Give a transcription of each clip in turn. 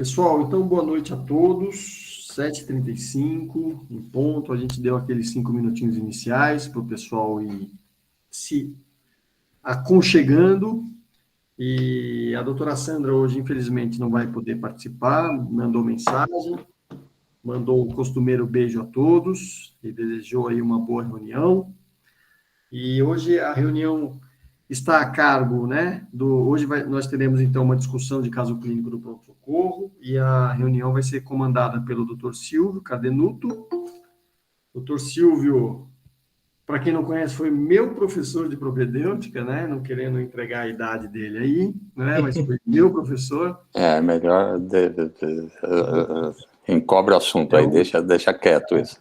Pessoal, então boa noite a todos. 7h35, em ponto. A gente deu aqueles 5 minutinhos iniciais para o pessoal ir se aconchegando. E a doutora Sandra hoje, infelizmente, não vai poder participar, mandou mensagem, mandou o costumeiro beijo a todos e desejou aí uma boa reunião. E hoje a reunião está a cargo, né? Nós teremos então uma discussão de caso clínico do pronto-socorro e a reunião vai ser comandada pelo Dr. Silvio Cadenuto. Dr. Silvio, para quem não conhece, foi meu professor de propedêutica, né? Não querendo entregar a idade dele aí, né? Mas foi meu professor. Melhor encobre o assunto aí, deixa quieto isso.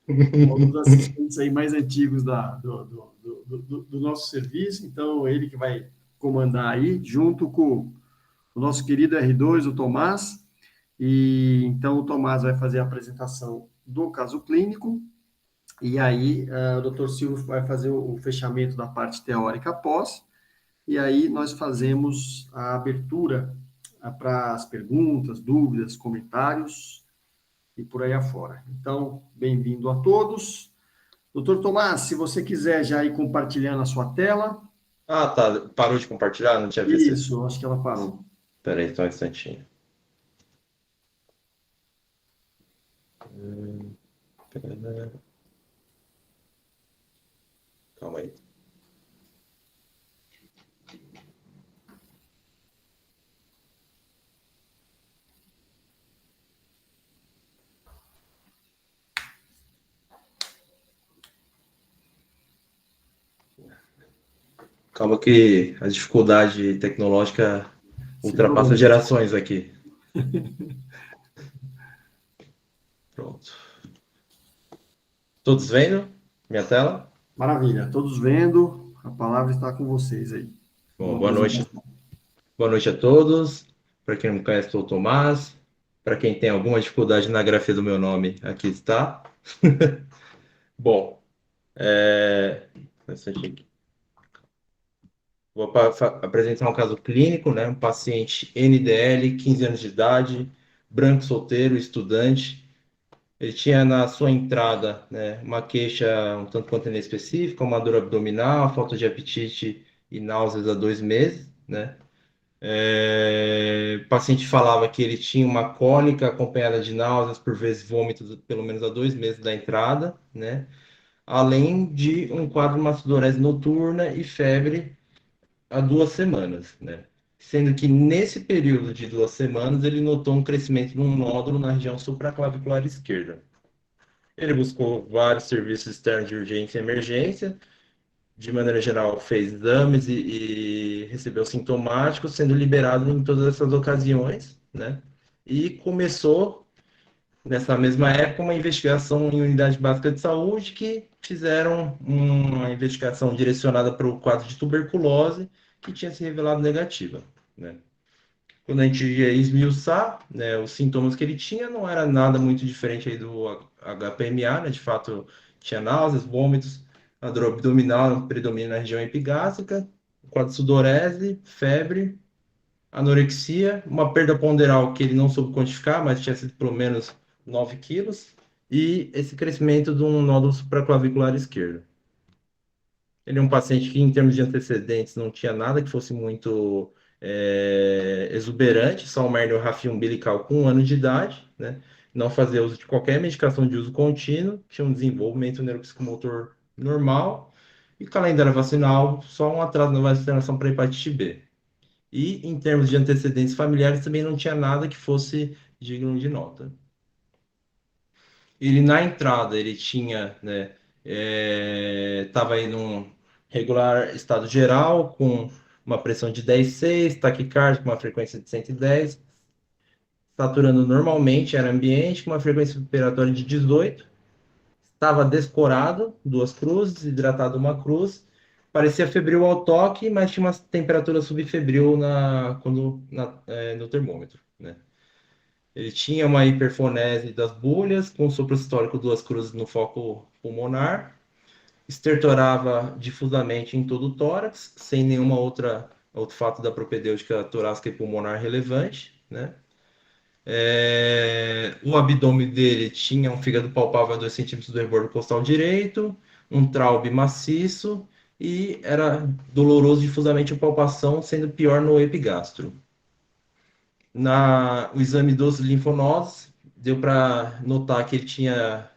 Um dos assistentes aí mais antigos do nosso serviço, então ele que vai comandar aí, junto com o nosso querido R2, o Tomás, e então o Tomás vai fazer a apresentação do caso clínico, e aí o Dr. Silvio vai fazer o fechamento da parte teórica após, e aí nós fazemos a abertura para as perguntas, dúvidas, comentários, e por aí afora. Então, bem-vindo a todos. Doutor Tomás, se você quiser já ir compartilhando a sua tela. Ah, tá. Parou de compartilhar? Não tinha visto isso. Isso, acho que ela parou. Espera aí, só um instantinho. Calma aí. Calma que a dificuldade tecnológica ultrapassa gerações aqui. Pronto. Todos vendo minha tela? Maravilha, todos vendo. A palavra está com vocês aí. Bom, boa noite. Boa noite a todos. Para quem não me conhece, sou o Tomás. Para quem tem alguma dificuldade na grafia do meu nome, aqui está. Bom, vou apresentar um caso clínico, né? Um paciente NDL, 15 anos de idade, branco, solteiro, estudante. Ele tinha na sua entrada, né, uma queixa um tanto quanto inespecífica, uma dor abdominal, falta de apetite e náuseas há 2 meses, né? O paciente falava que ele tinha uma cólica acompanhada de náuseas, por vezes vômitos, pelo menos há 2 meses da entrada, né? Além de um quadro de uma sudorese noturna e febre há 2 semanas, né? Sendo que nesse período de 2 semanas ele notou um crescimento de um nódulo na região supraclavicular esquerda. Ele buscou vários serviços externos de urgência e emergência, de maneira geral fez exames e recebeu sintomáticos, sendo liberado em todas essas ocasiões, né? E começou, nessa mesma época, uma investigação em unidade básica de saúde que fizeram uma investigação direcionada para o quadro de tuberculose, que tinha se revelado negativa, né? Quando a gente ia esmiuçar, né, os sintomas que ele tinha, não era nada muito diferente aí do HPMA, né? De fato, tinha náuseas, vômitos, a dor abdominal predomina na região epigástrica, quadro de sudorese, febre, anorexia, uma perda ponderal que ele não soube quantificar, mas tinha sido pelo menos 9 quilos, e esse crescimento de um nódulo supraclavicular esquerdo. Ele é um paciente que, em termos de antecedentes, não tinha nada que fosse muito exuberante, só uma herniorrafia umbilical com 1 ano de idade, né? Não fazia uso de qualquer medicação de uso contínuo, tinha um desenvolvimento neuropsicomotor normal, e calendário vacinal, só um atraso na vacinação para hepatite B. E, em termos de antecedentes familiares, também não tinha nada que fosse digno de nota. Ele, na entrada, ele tinha, né, estava aí num regular estado geral, com uma pressão de 10,6, taquicardia com uma frequência de 110, saturando normalmente, era ambiente, com uma frequência respiratória de 18, estava descorado, 2 cruzes, hidratado 1 cruz, parecia febril ao toque, mas tinha uma temperatura subfebril no termômetro, né? Ele tinha uma hiperfonese das bolhas, com sopro sistólico 2 cruzes no foco pulmonar, estertorava difusamente em todo o tórax, sem nenhuma outro fato da propedêutica torácica e pulmonar relevante, né? O abdômen dele tinha um fígado palpável a 2 centímetros do rebordo costal direito, um traube maciço e era doloroso difusamente a palpação, sendo pior no epigastro. O exame dos linfonodos, deu para notar que ele tinha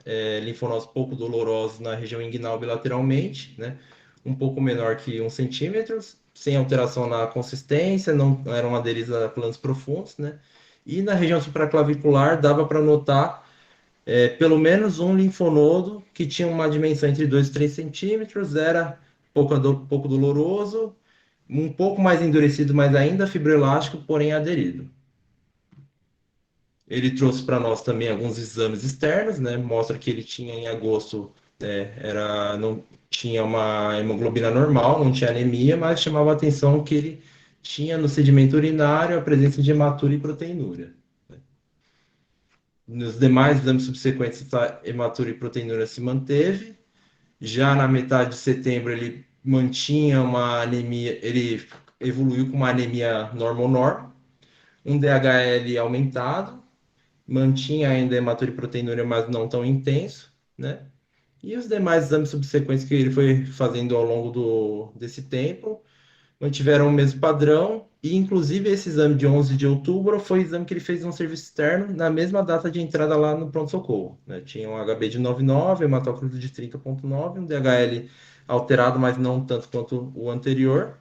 linfonodos pouco dolorosos na região inguinal bilateralmente, né? Um pouco menor que 1 centímetro, sem alteração na consistência, não eram aderidos a planos profundos, né? E na região supraclavicular dava para notar pelo menos um linfonodo que tinha uma dimensão entre 2 e 3 centímetros, era pouco doloroso, um pouco mais endurecido, mas ainda fibroelástico, porém aderido. Ele trouxe para nós também alguns exames externos, né? Mostra que ele tinha em agosto, não tinha uma hemoglobina normal, não tinha anemia, mas chamava a atenção que ele tinha no sedimento urinário a presença de hematura e proteinúria. Nos demais exames subsequentes, essa hematura e proteinúria se manteve. Já na metade de setembro, ele mantinha uma anemia, ele evoluiu com uma anemia normonorm, um DHL aumentado, mantinha ainda a hematura e proteinúria, mas não tão intenso, né? E os demais exames subsequentes que ele foi fazendo ao longo desse tempo mantiveram o mesmo padrão, e inclusive esse exame de 11 de outubro foi o exame que ele fez no serviço externo na mesma data de entrada lá no pronto-socorro, né? Tinha um HB de 9,9, hematócrito de 30,9, um DHL alterado, mas não tanto quanto o anterior.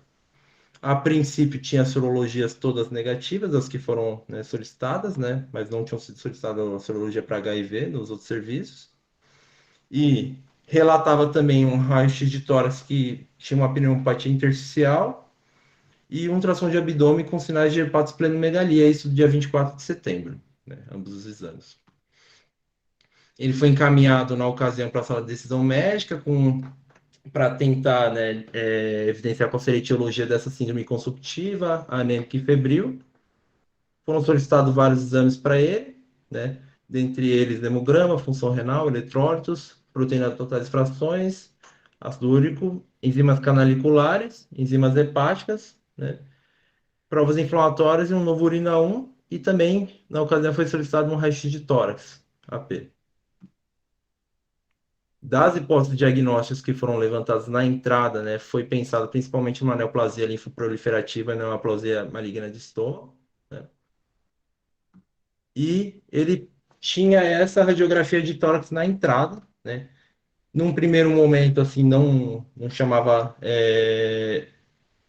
A princípio tinha sorologias todas negativas, as que foram, né, solicitadas, né, mas não tinham sido solicitadas a sorologia para HIV nos outros serviços. E relatava também um raio-x de tórax que tinha uma pneumopatia intersticial e um ultrassom de abdômen com sinais de hepatosplenomegalia, isso dia 24 de setembro, né, ambos os exames. Ele foi encaminhado na ocasião para a sala de decisão médica para tentar, né, evidenciar qual seria a etiologia dessa síndrome consumptiva, anêmica e febril. Foram solicitados vários exames para ele, né, dentre eles hemograma, função renal, eletrólitos, proteína totais frações, ácido úrico, enzimas canaliculares, enzimas hepáticas, né, provas inflamatórias e um novo urina 1, e também, na ocasião, foi solicitado um raio-x de tórax, AP. Das hipóteses diagnósticas que foram levantadas na entrada, né, foi pensado principalmente numa neoplasia linfoproliferativa e neoplasia maligna de estômago, né? E ele tinha essa radiografia de tórax na entrada, né? Num primeiro momento, assim, não chamava,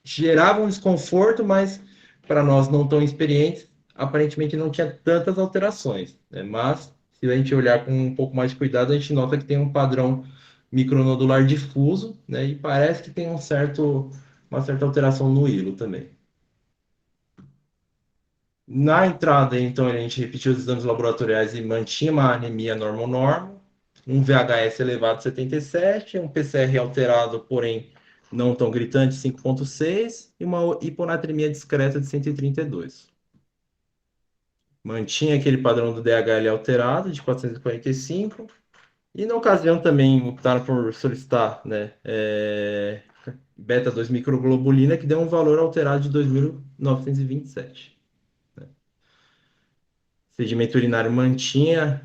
gerava um desconforto, mas para nós não tão experientes, aparentemente não tinha tantas alterações, né? Mas se a gente olhar com um pouco mais de cuidado, a gente nota que tem um padrão micronodular difuso, né? E parece que tem uma certa alteração no hilo também. Na entrada, então, a gente repetiu os exames laboratoriais e mantinha uma anemia normonorme, um VHS elevado 77, um PCR alterado, porém não tão gritante, 5,6, e uma hiponatremia discreta de 132. Mantinha aquele padrão do DHL alterado, de 445, e na ocasião também optaram por solicitar, né, beta-2 microglobulina, que deu um valor alterado de 2.927. Sedimento urinário mantinha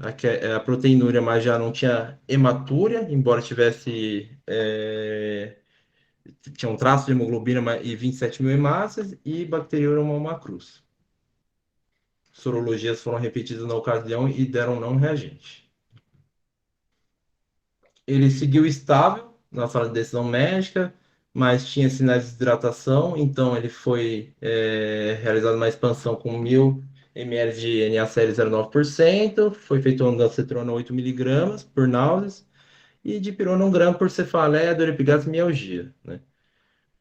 a proteinúria, mas já não tinha hematúria, embora tivesse tinha um traço de hemoglobina e 27 mil hemácias, e bacteriúria uma cruz. Sorologias foram repetidas na ocasião e deram não reagente. Ele seguiu estável na sala de decisão médica, mas tinha sinais de desidratação, então ele foi realizada uma expansão com 1.000 ml de NaCl 0,9%, foi feito ondansetrona 8 mg por náuseas e dipirona 1 grama por cefaleia, dor epigastrite e mialgia, né?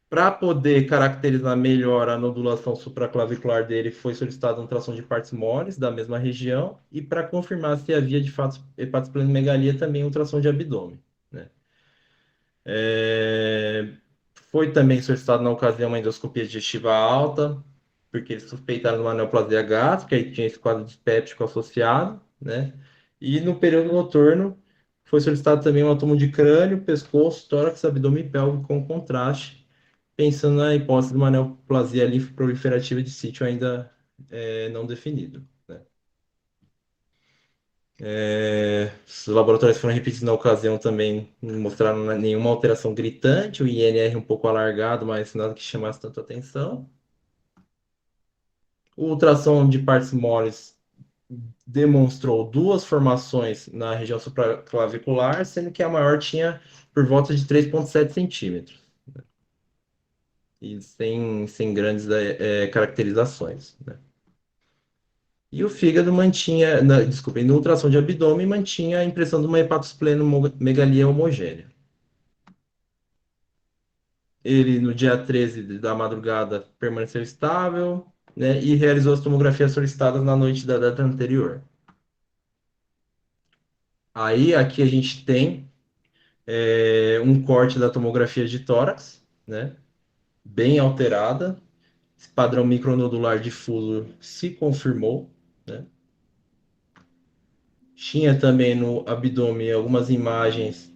Para poder caracterizar melhor a nodulação supraclavicular dele, foi solicitado uma ultrassom de partes moles da mesma região, e para confirmar se havia de fato hepatosplenomegalia, também ultrassom de abdômen, né? Foi também solicitado na ocasião uma endoscopia digestiva alta, porque eles suspeitaram uma neoplasia gástrica e tinha esse quadro dispéptico associado, né? E no período noturno foi solicitado também uma tomo de crânio, pescoço, tórax, abdômen e pélvico com contraste, pensando na hipótese de uma neoplasia linfoproliferativa de sítio ainda não definido, né? Os laboratórios foram repetidos na ocasião também, não mostraram nenhuma alteração gritante, o INR um pouco alargado, mas nada que chamasse tanta atenção. O ultrassom de partes moles demonstrou duas formações na região supraclavicular, sendo que a maior tinha por volta de 3,7 centímetros, e sem grandes caracterizações, né? E o fígado mantinha, desculpa, no ultrassom de abdômen mantinha a impressão de uma hepatosplenomegalia homogênea. Ele, no dia 13 da madrugada, permaneceu estável, né, e realizou as tomografias solicitadas na noite da data anterior. Aí, aqui a gente tem um corte da tomografia de tórax, né, bem alterada. Esse padrão micronodular difuso se confirmou, né. Tinha também no abdômen algumas imagens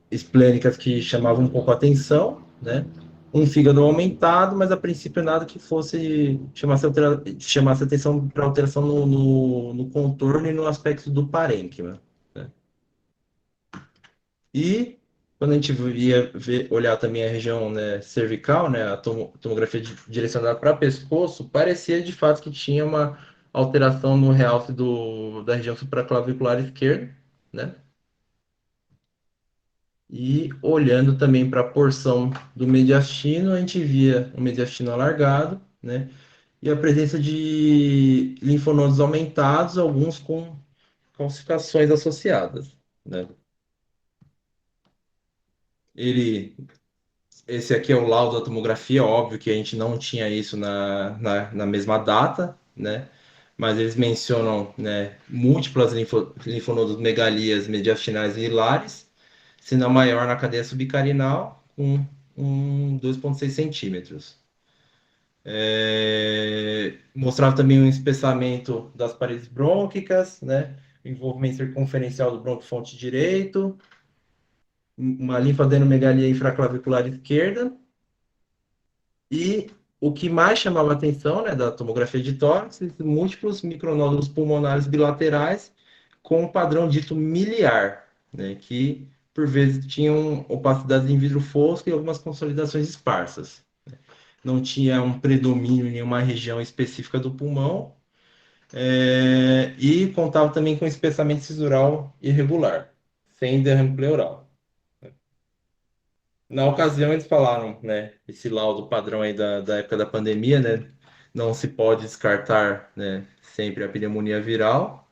esplênicas que chamavam um pouco a atenção, né? Um fígado aumentado, mas a princípio nada que fosse chamasse atenção para alteração no contorno e no aspecto do parênquima, né? E quando a gente olhar também a região, né, cervical, né, a tomografia direcionada para pescoço, parecia de fato que tinha uma alteração no realce da região supraclavicular esquerda, né? E olhando também para a porção do mediastino, a gente via o mediastino alargado, né? E a presença de linfonodos aumentados, alguns com calcificações associadas, né? Ele, esse aqui é o laudo da tomografia, óbvio que a gente não tinha isso na mesma data, né? Mas eles mencionam, né, múltiplas linfonodomegalias mediastinais e hilares, sendo a maior na cadeia subcarinal, com 2,6 centímetros. Mostrava também um espessamento das paredes brônquicas, né? Envolvimento circunferencial do bronquifonte direito, uma linfadenomegalia infraclavicular esquerda, e o que mais chamava a atenção, né, da tomografia de tórax, múltiplos micronódulos pulmonares bilaterais com um padrão dito miliar, né, que por vezes tinham opacidades in vitro fosca e algumas consolidações esparsas. Não tinha um predomínio em nenhuma região específica do pulmão, e contava também com espessamento cisural irregular, sem derrame pleural. Na ocasião, eles falaram, né, esse laudo padrão aí da época da pandemia, né, não se pode descartar, né, sempre a pneumonia viral.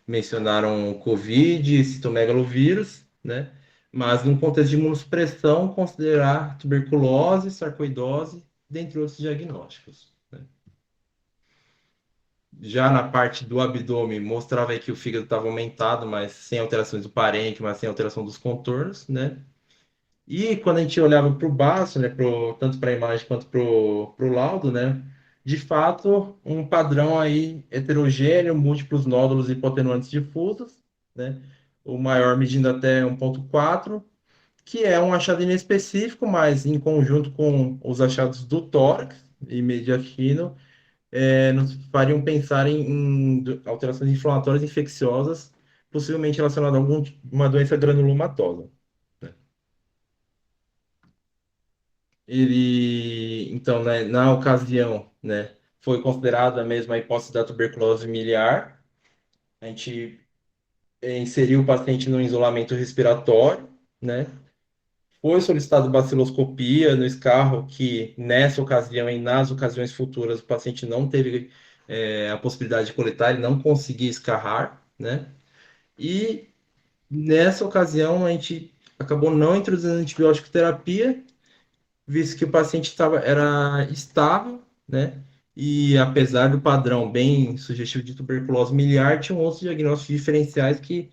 Mencionaram Covid, citomegalovírus, né, mas no contexto de imunossupressão, considerar tuberculose, sarcoidose, dentre outros diagnósticos, né. Já na parte do abdômen, mostrava aí que o fígado estava aumentado, mas sem alterações do parênquima, sem alteração dos contornos, né. E quando a gente olhava para o baço, né, tanto para a imagem quanto para o laudo, né, de fato, um padrão aí heterogêneo, múltiplos nódulos hipotenuantes difusos, né, o maior medindo até 1,4, que é um achado inespecífico, mas em conjunto com os achados do tórax e mediastino, nos fariam pensar em alterações inflamatórias infecciosas, possivelmente relacionadas a alguma doença granulomatosa. Ele, então, né, na ocasião, né, foi considerada mesmo a hipótese da tuberculose miliar. A gente inseriu o paciente no isolamento respiratório, né? Foi solicitado baciloscopia no escarro, que nessa ocasião e nas ocasiões futuras o paciente não teve a possibilidade de coletar, ele não conseguia escarrar, né? E nessa ocasião a gente acabou não introduzindo antibiótico terapia, visto que o paciente era estável, né? E apesar do padrão bem sugestivo de tuberculose miliar, tinham outros diagnósticos diferenciais que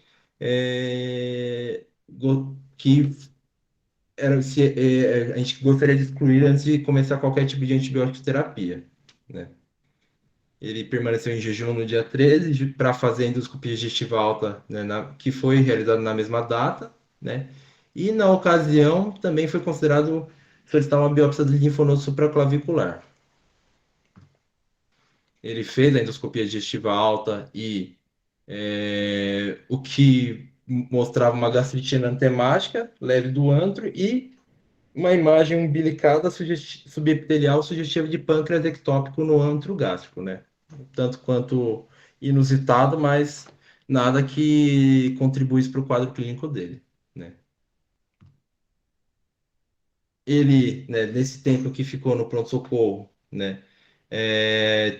a gente gostaria de excluir antes de começar qualquer tipo de antibiótico terapia, né? Ele permaneceu em jejum no dia 13 para fazer a endoscopia digestiva alta, né, que foi realizada na mesma data, né? E na ocasião também foi considerado solicitar uma biópsia de linfonodo supraclavicular. Ele fez a endoscopia digestiva alta e o que mostrava uma gastrite enantemática leve do antro e uma imagem umbilicada subepitelial sugestiva de pâncreas ectópico no antro gástrico, né? Tanto quanto inusitado, mas nada que contribuísse para o quadro clínico dele, né? Ele, né, nesse tempo que ficou no pronto-socorro, né,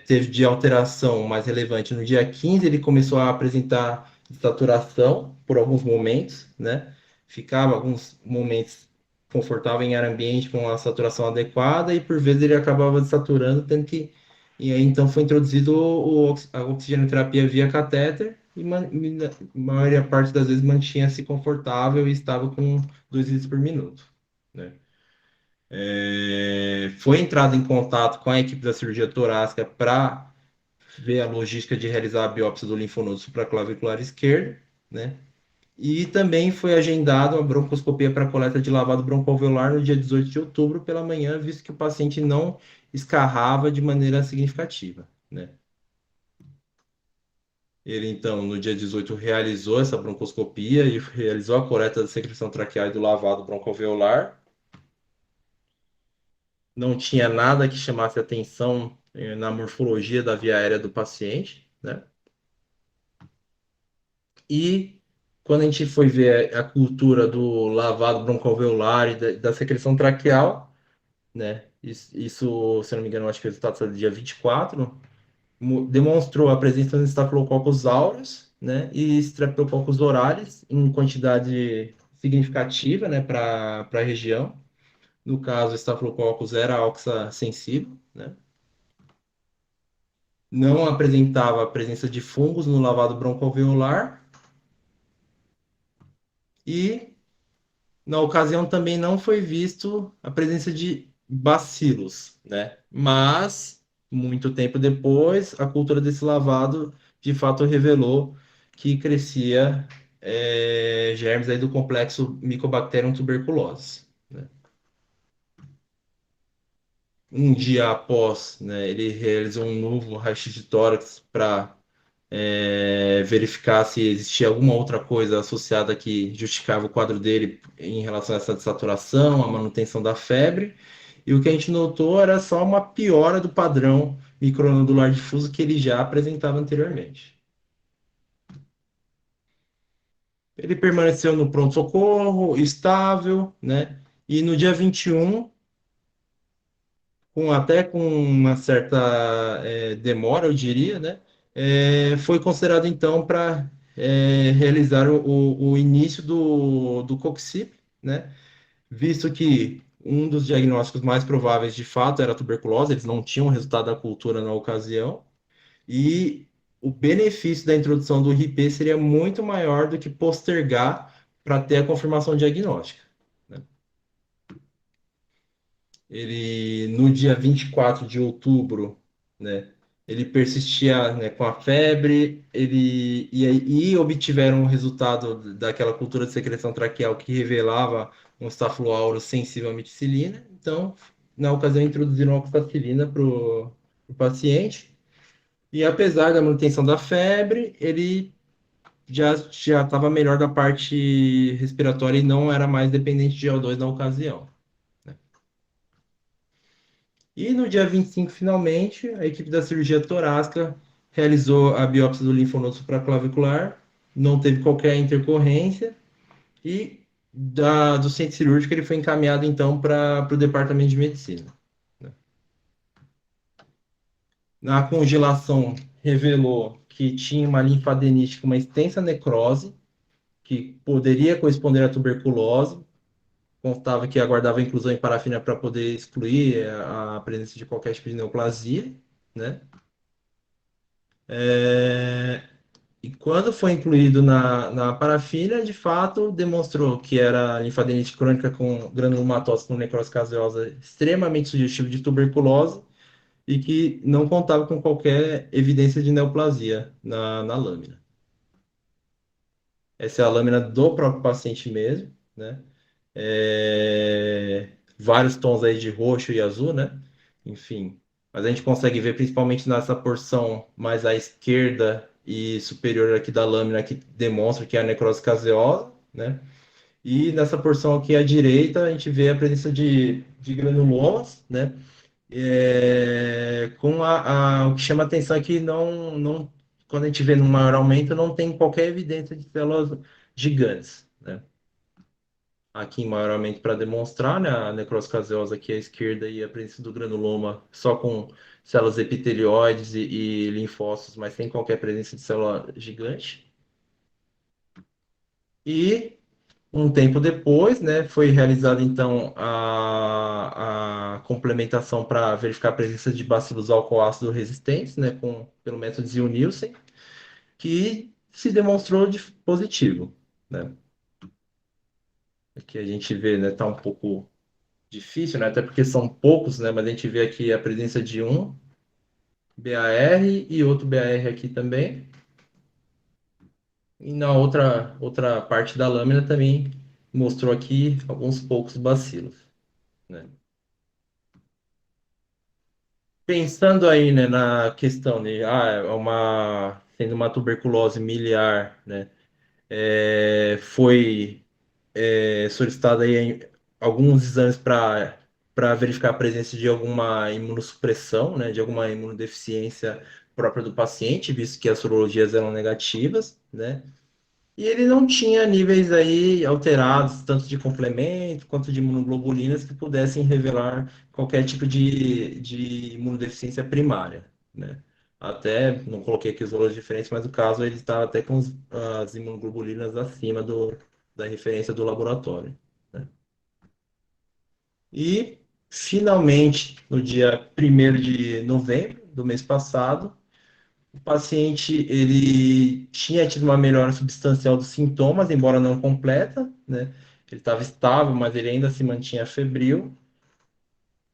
teve de alteração mais relevante. No dia 15, ele começou a apresentar saturação por alguns momentos, né? Ficava alguns momentos confortável em ar ambiente com a saturação adequada e por vezes ele acabava desaturando, tendo que e aí então foi introduzido a oxigenoterapia via catéter e a maioria parte das vezes mantinha-se confortável e estava com 2 litros por minuto, né? Foi entrado em contato com a equipe da cirurgia torácica para ver a logística de realizar a biópsia do linfonodo supraclavicular esquerdo, né? E também foi agendado a broncoscopia para coleta de lavado broncoalveolar no dia 18 de outubro pela manhã, visto que o paciente não escarrava de maneira significativa, né? Ele, então, no dia 18, realizou essa broncoscopia e realizou a coleta da secreção traqueal e do lavado broncoalveolar. Não tinha nada que chamasse atenção na morfologia da via aérea do paciente, né? E quando a gente foi ver a cultura do lavado broncoalveolar e da secreção traqueal, né? Isso, se eu não me engano, acho que o resultado foi do dia 24, demonstrou a presença de Staphylococcus aureus, né? E Streptococcus oralis em quantidade significativa, né? Para a região. No caso, o Staphylococcus era oxa sensível, né? Não apresentava a presença de fungos no lavado broncoalveolar e, na ocasião, também não foi visto a presença de bacilos, né? Mas, muito tempo depois, a cultura desse lavado de fato revelou que crescia germes aí do complexo Mycobacterium tuberculosis, né? Um dia após, né, ele realizou um novo raio-x de tórax para verificar se existia alguma outra coisa associada que justificava o quadro dele em relação a essa desaturação, a manutenção da febre. E o que a gente notou era só uma piora do padrão micronodular difuso que ele já apresentava anteriormente. Ele permaneceu no pronto-socorro, estável, né? E no dia 21, até com uma certa demora, eu diria, né? Foi considerado então para realizar o início do COXIP, né? Visto que um dos diagnósticos mais prováveis de fato era a tuberculose, eles não tinham resultado da cultura na ocasião, e o benefício da introdução do RIP seria muito maior do que postergar para ter a confirmação diagnóstica, né? Ele, no dia 24 de outubro, né, ele persistia, né, com a febre, e obtiveram um resultado daquela cultura de secreção traqueal que revelava um Staphylo aureus sensível à ameticilina. Então, na ocasião, introduziram oxacilina para o paciente. E apesar da manutenção da febre, ele já estava melhor da parte respiratória e não era mais dependente de O2 na ocasião. E no dia 25, finalmente, a equipe da cirurgia torácica realizou a biópsia do linfonodo supraclavicular, não teve qualquer intercorrência, e do centro cirúrgico ele foi encaminhado então para o departamento de medicina. Na congelação, revelou que tinha uma linfadenite com uma extensa necrose, que poderia corresponder à tuberculose, constava que aguardava inclusão em parafina para poder excluir a presença de qualquer tipo de neoplasia, né? E quando foi incluído na parafina, de fato, demonstrou que era linfadenite crônica com granulomatose com necrose caseosa extremamente sugestivo de tuberculose e que não contava com qualquer evidência de neoplasia na lâmina. Essa é a lâmina do próprio paciente mesmo, né? Vários tons aí de roxo e azul, né? Enfim, mas a gente consegue ver principalmente nessa porção mais à esquerda e superior aqui da lâmina que demonstra que é a necrose caseosa, né? E nessa porção aqui à direita a gente vê a presença de granulomas, né? Com o que chama atenção é que quando a gente vê no maior aumento, não tem qualquer evidência de células gigantes, né? Aqui em maior aumento para demonstrar, né, a necrose caseosa aqui à esquerda e a presença do granuloma só com células epitelioides e linfócitos, mas sem qualquer presença de célula gigante. E um tempo depois, né, foi realizada então a complementação para verificar a presença de bacilos alcoácido resistentes, né, pelo método Ziel-Nielsen, que se demonstrou positivo, né. Aqui a gente vê, né, tá um pouco difícil, né, até porque são poucos, né, mas a gente vê aqui a presença de um BAR e outro BAR aqui também. E na outra parte da lâmina também mostrou aqui alguns poucos bacilos, né. Pensando aí, né, na questão de sendo uma tuberculose miliar, né, foi solicitado aí alguns exames para verificar a presença de alguma imunossupressão, né, de alguma imunodeficiência própria do paciente, visto que as sorologias eram negativas, né? E ele não tinha níveis aí alterados, tanto de complemento quanto de imunoglobulinas, que pudessem revelar qualquer tipo de imunodeficiência primária, né? Até, não coloquei aqui os valores diferentes, mas no caso ele estava até com as imunoglobulinas acima da referência do laboratório, né? E, finalmente, no dia 1º de novembro do mês passado, o paciente ele tinha tido uma melhora substancial dos sintomas, embora não completa, né? Ele estava estável, mas ele ainda se mantinha febril.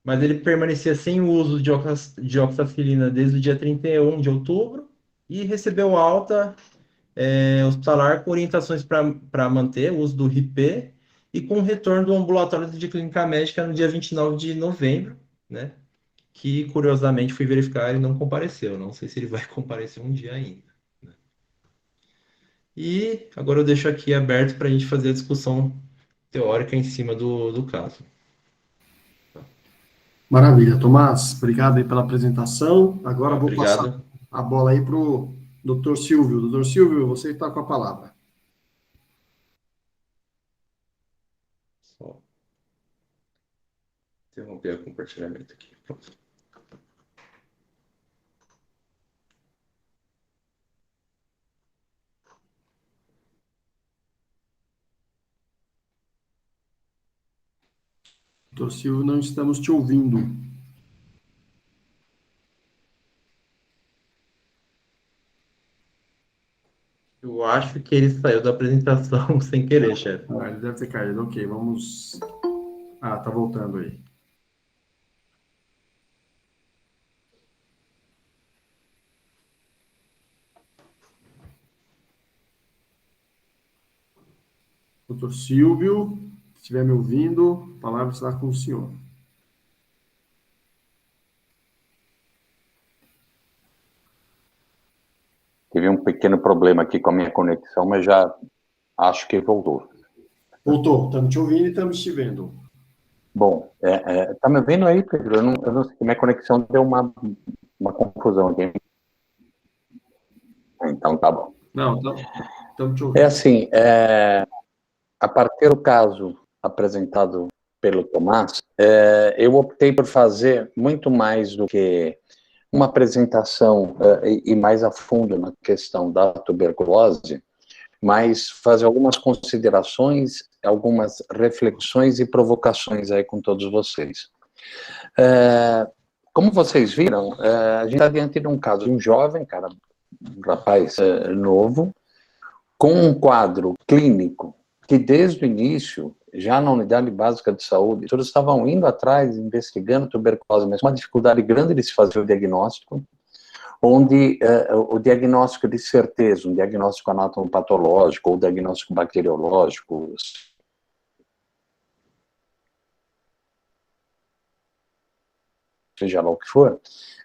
Mas ele permanecia sem o uso de oxacilina desde o dia 31 de outubro e recebeu alta hospitalar com orientações para manter o uso do RIPE e com retorno do ambulatório de clínica médica no dia 29 de novembro, né? Que curiosamente fui verificar e não compareceu. Não sei se ele vai comparecer um dia ainda. E agora eu deixo aqui aberto para a gente fazer a discussão teórica em cima do caso. Maravilha, Tomás, obrigado aí pela apresentação. Agora vou passar Obrigado. a bola aí para o doutor Silvio. Doutor Silvio, você está com a palavra. Só interromper o compartilhamento aqui. Pronto. Doutor Silvio, não estamos te ouvindo. Eu acho que ele saiu da apresentação sem querer, chefe. Ah, ele deve ter caído. Ok, vamos. Ah, tá voltando aí. Doutor Silvio, se estiver me ouvindo, a palavra está com o senhor. Tive um pequeno problema aqui com a minha conexão, mas já acho que voltou. Voltou, estamos te ouvindo e estamos te vendo. Bom, tá me ouvindo aí, Pedro? Eu não sei, minha conexão deu uma confusão aqui. Então tá bom. Não, estamos te ouvindo. É assim, a partir do caso apresentado pelo Tomás, eu optei por fazer muito mais do que uma apresentação e mais a fundo na questão da tuberculose, mas fazer algumas considerações, algumas reflexões e provocações aí com todos vocês. Como vocês viram, a gente está diante de um caso de um jovem, um rapaz novo, com um quadro clínico que desde o início, já na unidade básica de saúde, todos estavam indo atrás, investigando tuberculose, mas uma dificuldade grande de se fazer o diagnóstico, onde o diagnóstico de certeza, um diagnóstico anatomopatológico ou diagnóstico bacteriológico, seja lá o que for,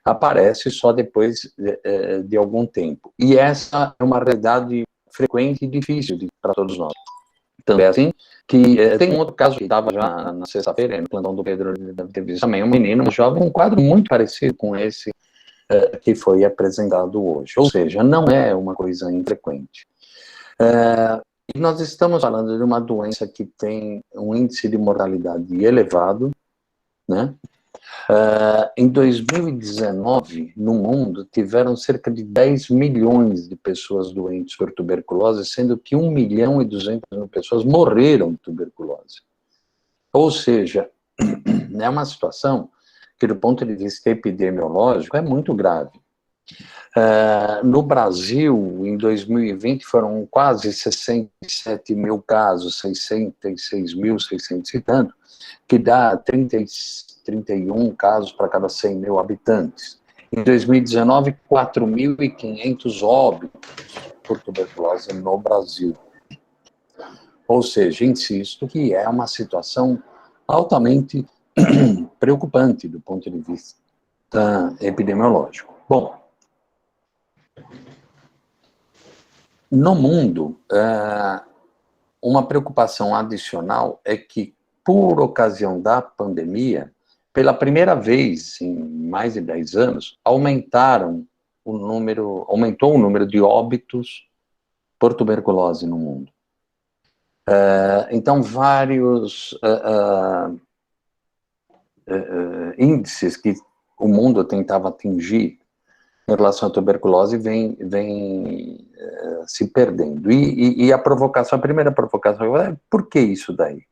aparece só depois de algum tempo. E essa é uma realidade frequente e difícil para todos nós. Também é assim que tem um outro caso que estava já na sexta-feira, no plantão do Pedro, deve ter visto também, um menino, um jovem, um quadro muito parecido com esse que foi apresentado hoje. Ou seja, não é uma coisa infrequente. E nós estamos falando de uma doença que tem um índice de mortalidade elevado, né? Em 2019, no mundo, tiveram cerca de 10 milhões de pessoas doentes por tuberculose, sendo que 1.200.000 pessoas morreram de tuberculose. Ou seja, é uma situação que, do ponto de vista epidemiológico, é muito grave. No Brasil, em 2020, foram quase 67 mil casos, 66.600 e tanto, que dá 31 casos para cada 100 mil habitantes. Em 2019, 4.500 óbitos por tuberculose no Brasil. Ou seja, insisto que é uma situação altamente preocupante do ponto de vista epidemiológico. Bom, no mundo, uma preocupação adicional é que, por ocasião da pandemia, pela primeira vez em mais de 10 anos, aumentou o número de óbitos por tuberculose no mundo. Então, vários índices que o mundo tentava atingir em relação à tuberculose vem se perdendo. E a primeira provocação é: por que isso daí?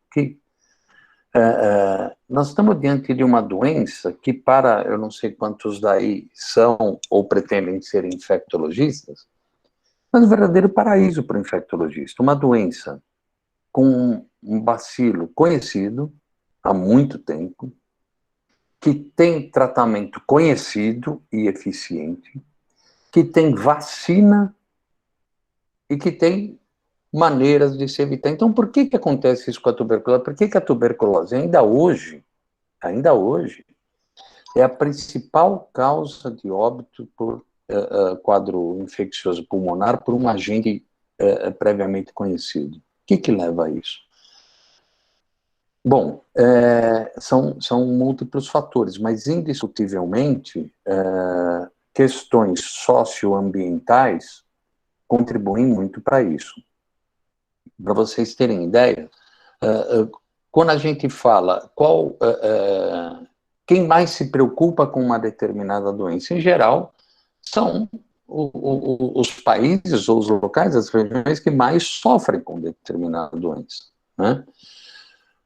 Nós estamos diante de uma doença que, eu não sei quantos daí são ou pretendem ser infectologistas, mas um verdadeiro paraíso para o infectologista. Uma doença com um bacilo conhecido há muito tempo, que tem tratamento conhecido e eficiente, que tem vacina e que tem maneiras de se evitar. Então, por que acontece isso com a tuberculose? Por que a tuberculose, ainda hoje, é a principal causa de óbito por quadro infeccioso pulmonar por um agente previamente conhecido? O que leva a isso? Bom, são múltiplos fatores, mas indiscutivelmente questões socioambientais contribuem muito para isso. Para vocês terem ideia, quando a gente fala quem mais se preocupa com uma determinada doença, em geral, são os países ou os locais, as regiões que mais sofrem com determinada doença, né?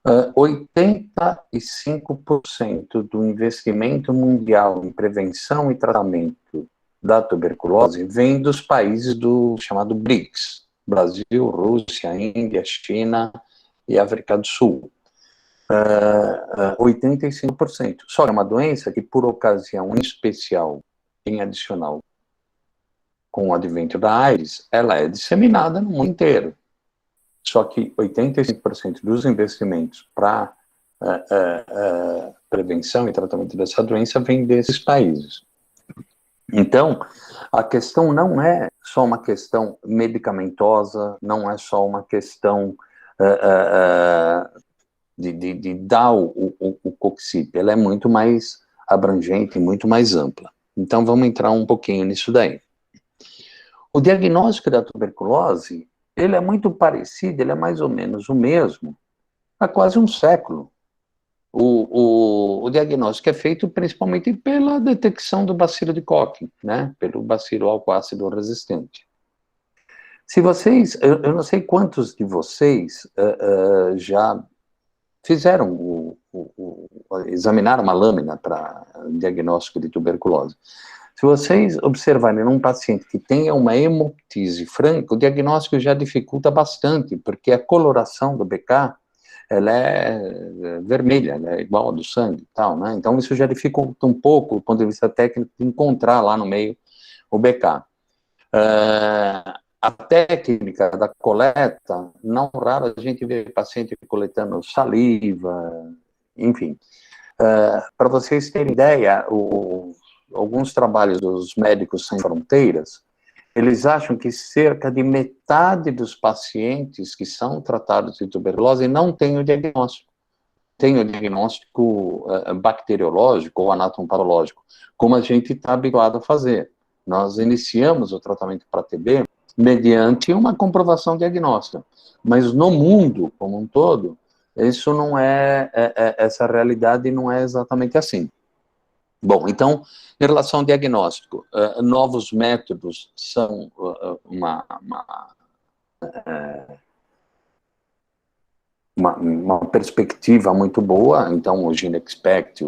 85% do investimento mundial em prevenção e tratamento da tuberculose vem dos países do chamado BRICS, Brasil, Rússia, Índia, China e África do Sul. 85%. Só que é uma doença que, por ocasião em especial, em adicional com o advento da AIDS, ela é disseminada no mundo inteiro. Só que 85% dos investimentos para prevenção e tratamento dessa doença vem desses países. Então, a questão não é só uma questão medicamentosa, não é só uma questão de dar o coxib, ela é muito mais abrangente, muito mais ampla. Então, vamos entrar um pouquinho nisso daí. O diagnóstico da tuberculose, ele é muito parecido, ele é mais ou menos o mesmo há quase um século. O diagnóstico é feito principalmente pela detecção do bacilo de Koch, né? Pelo bacilo álcool-ácido resistente. Se vocês, eu não sei quantos de vocês já fizeram examinaram uma lâmina para diagnóstico de tuberculose. Se vocês observarem num paciente que tenha uma hemoptise franca, o diagnóstico já dificulta bastante, porque a coloração do BK, ela é vermelha, ela é igual a do sangue e tal, né? Então isso já dificulta um pouco, do ponto de vista técnico, de encontrar lá no meio o BK. A técnica da coleta, não raro a gente vê paciente coletando saliva, enfim. Para vocês terem ideia, alguns trabalhos dos Médicos Sem Fronteiras, eles acham que cerca de metade dos pacientes que são tratados de tuberculose não tem o diagnóstico. Tem o diagnóstico bacteriológico ou anatomopatológico, como a gente está habituado a fazer. Nós iniciamos o tratamento para TB mediante uma comprovação diagnóstica. Mas no mundo como um todo, isso não essa realidade não é exatamente assim. Bom, então, em relação ao diagnóstico, novos métodos são uma perspectiva muito boa. Então, o GeneXpect,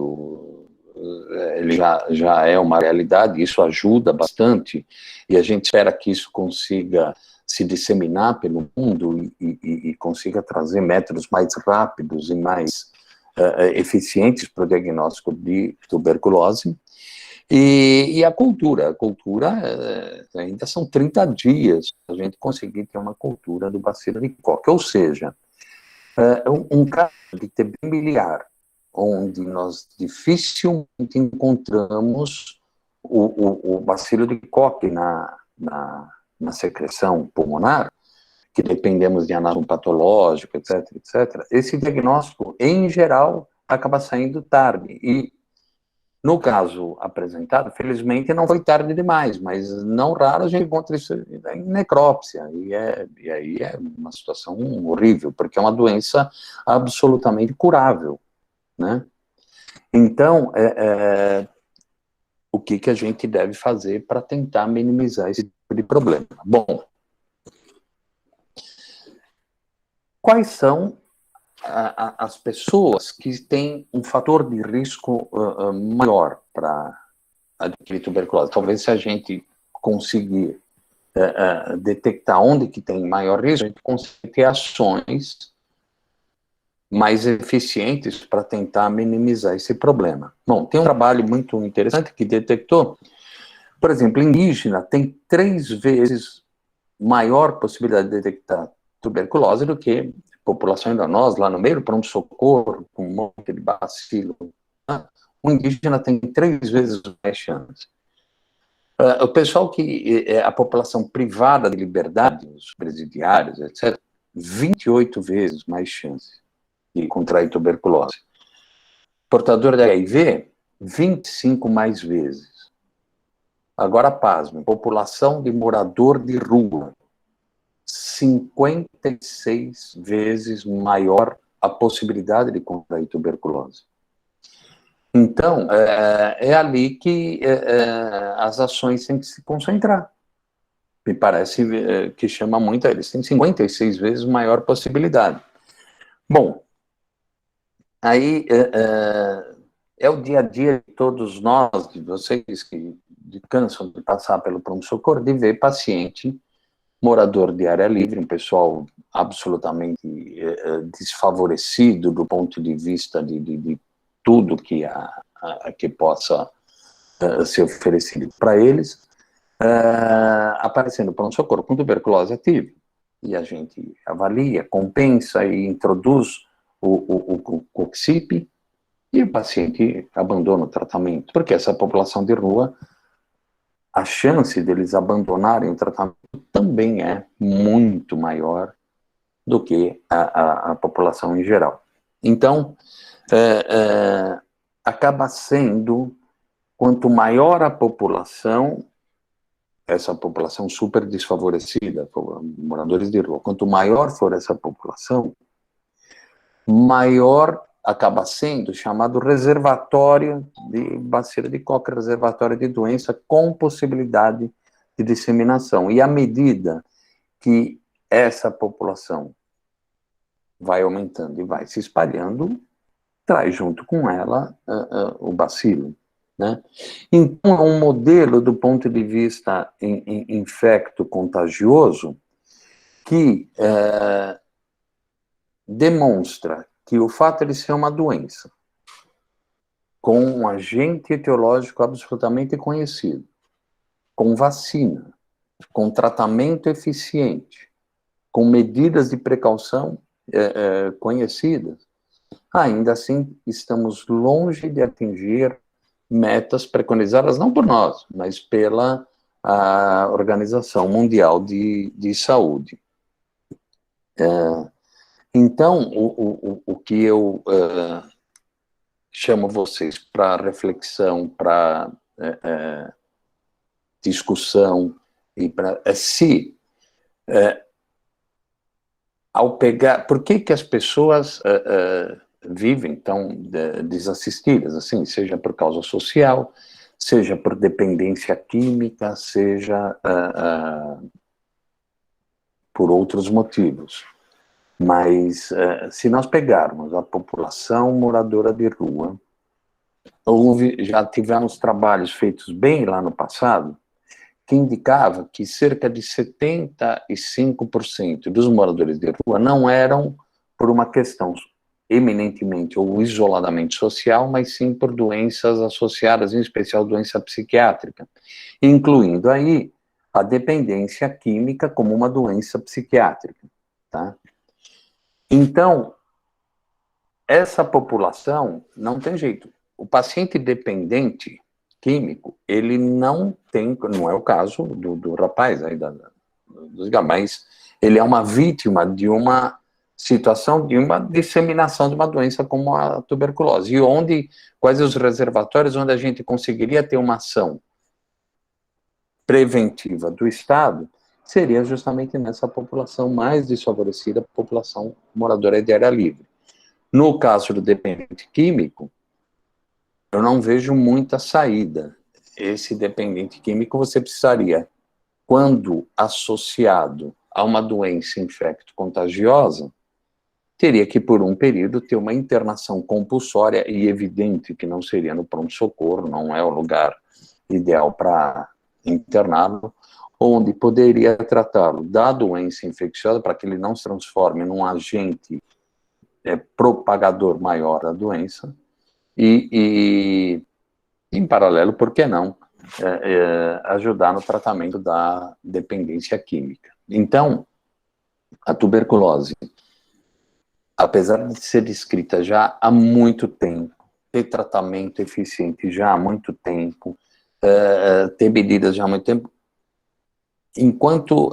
ele já é uma realidade, isso ajuda bastante, e a gente espera que isso consiga se disseminar pelo mundo e consiga trazer métodos mais rápidos e mais eficientes para o diagnóstico de tuberculose. E a cultura ainda são 30 dias a gente conseguir ter uma cultura do bacilo de Koch, ou seja, um caso de TB miliar, onde nós dificilmente encontramos o bacilo de Koch na secreção pulmonar, que dependemos de análise patológica, etc., etc., esse diagnóstico, em geral, acaba saindo tarde. E, no caso apresentado, felizmente não foi tarde demais, mas não raro a gente encontra isso em necrópsia, e aí é uma situação horrível, porque é uma doença absolutamente curável, né? Então, o que a gente deve fazer para tentar minimizar esse tipo de problema? Bom, quais são as pessoas que têm um fator de risco maior para adquirir tuberculose? Talvez, se a gente conseguir detectar onde que tem maior risco, a gente consegue ter ações mais eficientes para tentar minimizar esse problema. Bom, tem um trabalho muito interessante que detectou, por exemplo, indígena tem 3 vezes maior possibilidade de detectar tuberculose do que população de nós, lá no meio do pronto-socorro, com um monte de bacilo. O indígena tem 3 vezes mais chance. O pessoal que é a população privada de liberdade, os presidiários, etc., 28 vezes mais chance de contrair tuberculose. Portador de HIV, 25 mais vezes. Agora, pasme, população de morador de rua, 56 vezes maior a possibilidade de contrair tuberculose. Então, é ali que as ações têm que se concentrar. Me parece que chama muito, eles têm 56 vezes maior possibilidade. Bom, aí é o dia a dia de todos nós, de vocês que cansam de passar pelo pronto-socorro, de ver paciente morador de área livre, um pessoal absolutamente desfavorecido do ponto de vista de tudo que possa ser oferecido para eles, aparecendo pronto-socorro com tuberculose ativa. E a gente avalia, compensa e introduz o COXIP, e o paciente abandona o tratamento, porque essa população de rua, a chance deles abandonarem o tratamento também é muito maior do que a população em geral. Então, acaba sendo, quanto maior a população, essa população super desfavorecida, moradores de rua, quanto maior for essa população, maior acaba sendo chamado reservatório de bacilo de Koch, reservatório de doença com possibilidade de disseminação. E à medida que essa população vai aumentando e vai se espalhando, traz junto com ela o bacilo, né? Então, é um modelo do ponto de vista infecto-contagioso que demonstra que o fato de ser uma doença com um agente etiológico absolutamente conhecido, com vacina, com tratamento eficiente, com medidas de precaução conhecidas, ainda assim estamos longe de atingir metas preconizadas não por nós, mas pela Organização Mundial de Saúde. Então, o que eu chamo vocês para reflexão, para discussão, e para se ao pegar, por que as pessoas vivem tão desassistidas, assim, seja por causa social, seja por dependência química, seja por outros motivos. Mas se nós pegarmos a população moradora de rua, já tivemos trabalhos feitos bem lá no passado, que indicava que cerca de 75% dos moradores de rua não eram por uma questão eminentemente ou isoladamente social, mas sim por doenças associadas, em especial doença psiquiátrica, incluindo aí a dependência química como uma doença psiquiátrica, tá? Então, essa população não tem jeito. O paciente dependente químico, ele não tem, não é o caso do rapaz aí dos gamais, ele é uma vítima de uma situação, de uma disseminação de uma doença como a tuberculose. E quais os reservatórios onde a gente conseguiria ter uma ação preventiva do Estado, seria justamente nessa população mais desfavorecida, população moradora de área livre. No caso do dependente químico, eu não vejo muita saída. Esse dependente químico você precisaria, quando associado a uma doença infecto-contagiosa, teria que, por um período, ter uma internação compulsória, e evidente que não seria no pronto-socorro, não é o lugar ideal para interná-lo, onde poderia tratá-lo da doença infecciosa para que ele não se transforme num agente propagador maior da doença, e em paralelo, por que não, ajudar no tratamento da dependência química. Então, a tuberculose, apesar de ser descrita já há muito tempo, ter tratamento eficiente já há muito tempo, ter medidas já há muito tempo, enquanto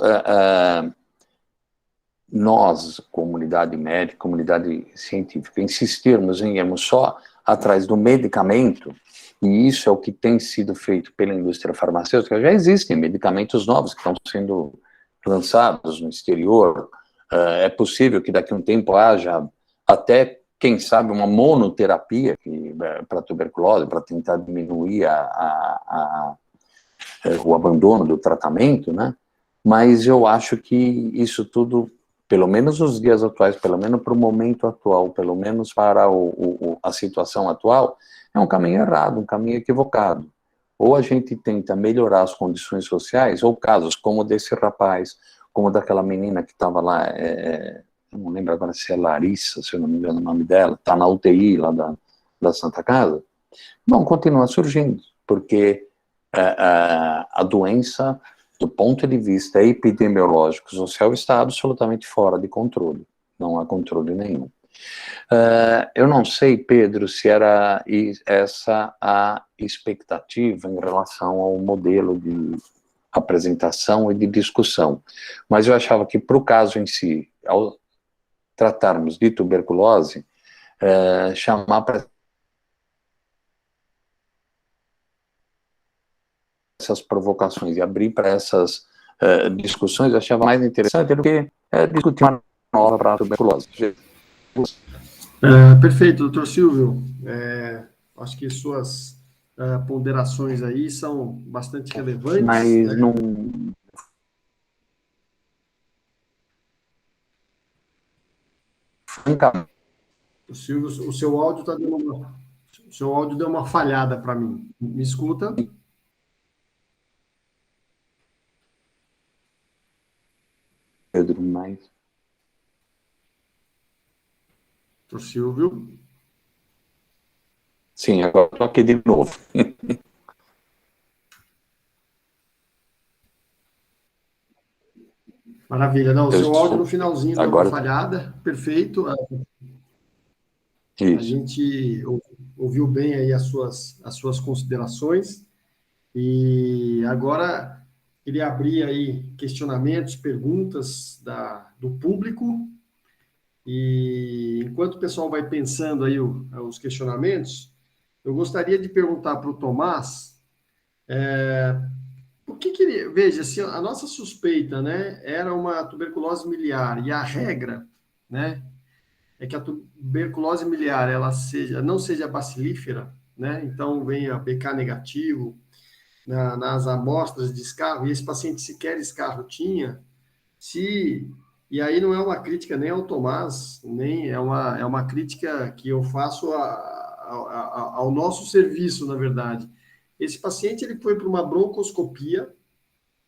nós, comunidade médica, comunidade científica, insistirmos em irmos só atrás do medicamento, e isso é o que tem sido feito pela indústria farmacêutica, já existem medicamentos novos que estão sendo lançados no exterior, é possível que daqui a um tempo haja até, quem sabe, uma monoterapia para tuberculose, para tentar diminuir o abandono do tratamento, né? Mas eu acho que isso tudo, pelo menos nos dias atuais, pelo menos para o momento atual, pelo menos para a situação atual, é um caminho errado, um caminho equivocado. Ou a gente tenta melhorar as condições sociais, ou casos como desse rapaz, como daquela menina que estava lá, eu não lembro agora se é Larissa, se eu não me engano o nome dela, está na UTI lá da Santa Casa, vão continuar surgindo, porque a doença, do ponto de vista epidemiológico, social, está absolutamente fora de controle. Não há controle nenhum. Eu não sei, Pedro, se era essa a expectativa em relação ao modelo de apresentação e de discussão, mas eu achava que, para o caso em si, ao tratarmos de tuberculose, chamar para essas provocações e abrir para essas discussões, eu achava mais interessante do que discutir uma nova para a tuberculose. Perfeito, doutor Silvio. Acho que suas ponderações aí são bastante relevantes. Mas não... Silvio, o seu áudio deu uma falhada para mim. Me escuta? Pedro, mas... Doutor Silvio? Sim, agora estou aqui de novo. Maravilha. Não, o seu áudio no finalzinho deu uma agora... falhada. Perfeito. A Isso. gente ouviu bem aí as suas considerações e agora queria abrir aí questionamentos, perguntas do público e enquanto o pessoal vai pensando aí os questionamentos, eu gostaria de perguntar para o Tomás, por que ele, veja, se a nossa suspeita, né, era uma tuberculose miliar e a regra, né, é que a tuberculose miliar ela não seja bacilífera, né? Então venha BK negativo nas amostras de escarro, e esse paciente sequer escarro tinha, se e aí não é uma crítica nem ao Tomás, nem é uma crítica que eu faço ao nosso serviço, na verdade. Esse paciente ele foi para uma broncoscopia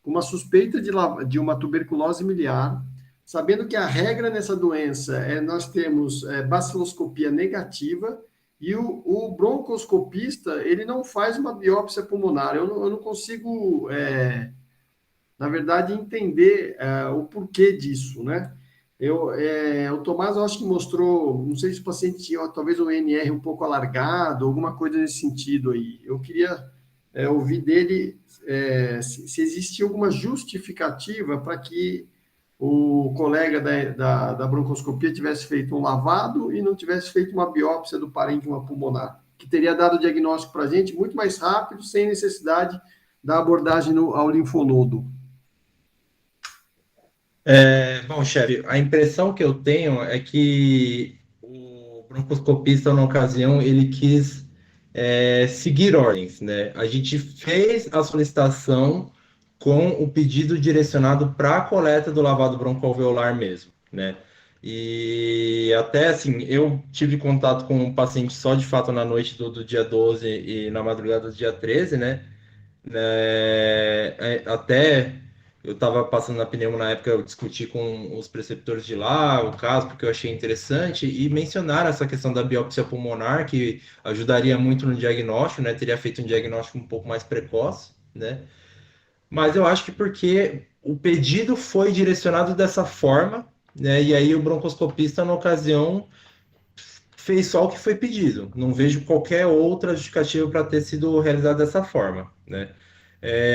com uma suspeita de uma tuberculose miliar, sabendo que a regra nessa doença é nós temos baciloscopia negativa e o broncoscopista ele não faz uma biópsia pulmonar. Eu não consigo, na verdade, entender o porquê disso, né? O Tomás, eu acho que mostrou, não sei se o paciente tinha talvez um NR um pouco alargado, alguma coisa nesse sentido aí. Eu queria ouvir dele se existe alguma justificativa para que o colega da broncoscopia tivesse feito um lavado e não tivesse feito uma biópsia do parênquima pulmonar, que teria dado o diagnóstico para a gente muito mais rápido, sem necessidade da abordagem ao linfonodo. Bom, chefe, a impressão que eu tenho é que o broncoscopista, na ocasião, ele quis seguir ordens, né? A gente fez a solicitação com o pedido direcionado para a coleta do lavado broncoalveolar mesmo, né? E até assim, eu tive contato com um paciente só de fato na noite do dia 12 e na madrugada do dia 13, né? Até eu estava passando na pneumo na época, eu discuti com os preceptores de lá o caso, porque eu achei interessante, e mencionaram essa questão da biópsia pulmonar, que ajudaria muito no diagnóstico, né? Teria feito um diagnóstico um pouco mais precoce, né? Mas eu acho que porque o pedido foi direcionado dessa forma, né? E aí o broncoscopista, na ocasião, fez só o que foi pedido. Não vejo qualquer outra justificativa para ter sido realizado dessa forma, né?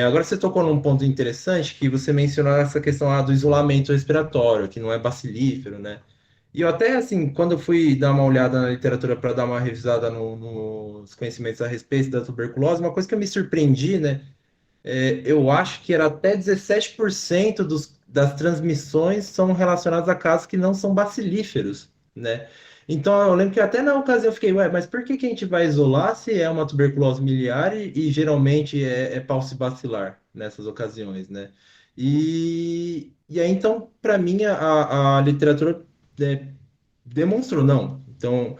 Agora você tocou num ponto interessante que você mencionou essa questão do isolamento respiratório, que não é bacilífero, né? E eu até, assim, quando eu fui dar uma olhada na literatura para dar uma revisada nos conhecimentos a respeito da tuberculose, uma coisa que eu me surpreendi, né? Eu acho que era até 17% das transmissões são relacionadas a casos que não são bacilíferos, né? Então, eu lembro que até na ocasião eu fiquei, ué, mas por que que a gente vai isolar se é uma tuberculose miliar e geralmente é paucibacilar nessas ocasiões, né? E aí, então, para mim, a literatura é, demonstrou, não. Então,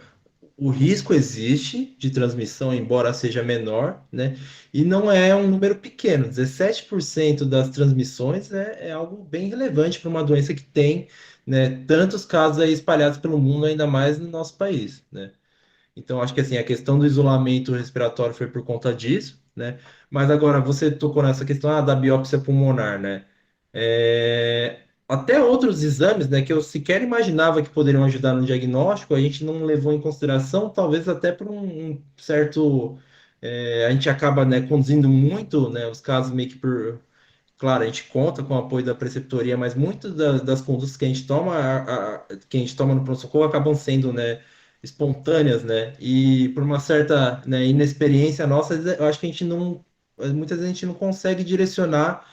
o risco existe de transmissão, embora seja menor, né? E não é um número pequeno. 17% das transmissões é algo bem relevante para uma doença que tem, né, tantos casos aí espalhados pelo mundo, ainda mais no nosso país, né? Então, acho que assim, a questão do isolamento respiratório foi por conta disso, né? Mas agora, você tocou nessa questão da biópsia pulmonar, né? Até outros exames, né, que eu sequer imaginava que poderiam ajudar no diagnóstico, a gente não levou em consideração, talvez até por um certo... a gente acaba, né, conduzindo muito, né, os casos meio que por... Claro, a gente conta com o apoio da preceptoria, mas muitas das condutas que a gente toma, que a gente toma no pronto-socorro acabam sendo, né, espontâneas, né? E por uma certa, né, inexperiência nossa, eu acho que a gente não, muitas vezes a gente não consegue direcionar